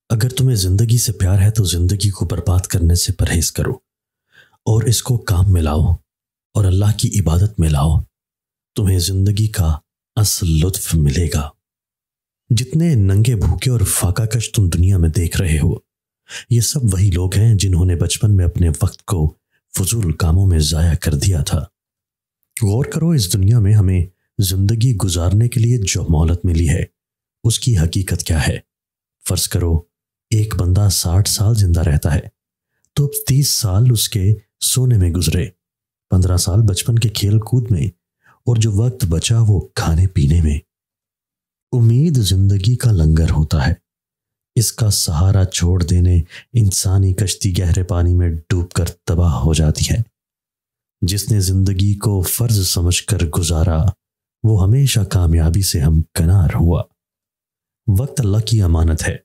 اگر تمہیں زندگی سے پیار ہے تو زندگی کو برباد کرنے سے پرہیز کرو اور اس کو کام میں لاؤ اور اللہ کی عبادت میں لاؤ. تمہیں زندگی کا اصل لطف ملے گا. جتنے ننگے بھوکے اور فاقہ کش تم دنیا میں دیکھ رہے ہو، یہ سب وہی لوگ ہیں جنہوں نے بچپن میں اپنے وقت کو فضول کاموں میں ضائع کر دیا تھا. غور کرو، اس دنیا میں ہمیں زندگی گزارنے کے لیے جو مہلت ملی ہے اس کی حقیقت کیا ہے؟ فرض کرو ایک بندہ 60 سال زندہ رہتا ہے تو اب 30 سال اس کے سونے میں گزرے، 15 سال بچپن کے کھیل کود میں، اور جو وقت بچا وہ کھانے پینے میں. امید زندگی کا لنگر ہوتا ہے. اس کا سہارا چھوڑ دینے انسانی کشتی گہرے پانی میں ڈوب کر تباہ ہو جاتی ہے. جس نے زندگی کو فرض سمجھ کر گزارا وہ ہمیشہ کامیابی سے ہمکنار ہوا. وقت اللہ کی امانت ہے.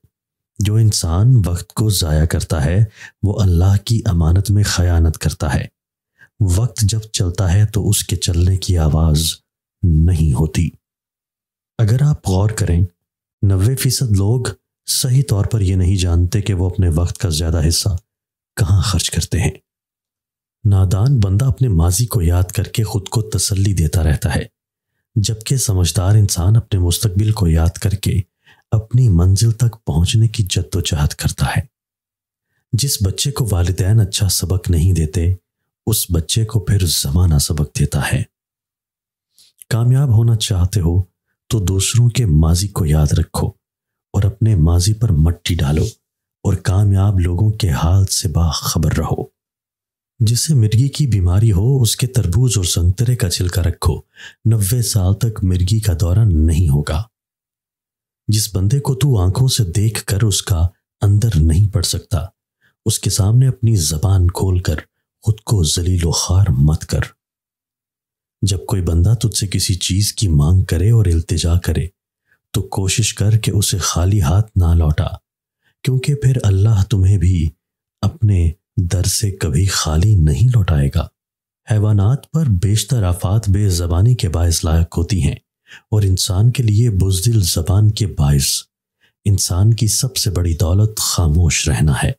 جو انسان وقت کو ضائع کرتا ہے وہ اللہ کی امانت میں خیانت کرتا ہے. وقت جب چلتا ہے تو اس کے چلنے کی آواز نہیں ہوتی. اگر آپ غور کریں، 90% لوگ صحیح طور پر یہ نہیں جانتے کہ وہ اپنے وقت کا زیادہ حصہ کہاں خرچ کرتے ہیں. نادان بندہ اپنے ماضی کو یاد کر کے خود کو تسلی دیتا رہتا ہے، جبکہ سمجھدار انسان اپنے مستقبل کو یاد کر کے اپنی منزل تک پہنچنے کی جدوجہد کرتا ہے. جس بچے کو والدین اچھا سبق نہیں دیتے اس بچے کو پھر زمانہ سبق دیتا ہے. کامیاب ہونا چاہتے ہو تو دوسروں کے ماضی کو یاد رکھو اور اپنے ماضی پر مٹی ڈالو اور کامیاب لوگوں کے حال سے باخبر رہو. جسے مرگی کی بیماری ہو اس کے تربوز اور سنترے کا چھلکا رکھو، 90 سال تک مرگی کا دورہ نہیں ہوگا. جس بندے کو تو آنکھوں سے دیکھ کر اس کا اندر نہیں پڑ سکتا، اس کے سامنے اپنی زبان کھول کر خود کو ذلیل و خوار مت کر. جب کوئی بندہ تجھ سے کسی چیز کی مانگ کرے اور التجا کرے تو کوشش کر کہ اسے خالی ہاتھ نہ لوٹا، کیونکہ پھر اللہ تمہیں بھی اپنے در سے کبھی خالی نہیں لوٹائے گا. حیوانات پر بیشتر آفات بے زبانی کے باعث لاحق ہوتی ہیں اور انسان کے لیے بزدل زبان کے باعث. انسان کی سب سے بڑی دولت خاموش رہنا ہے.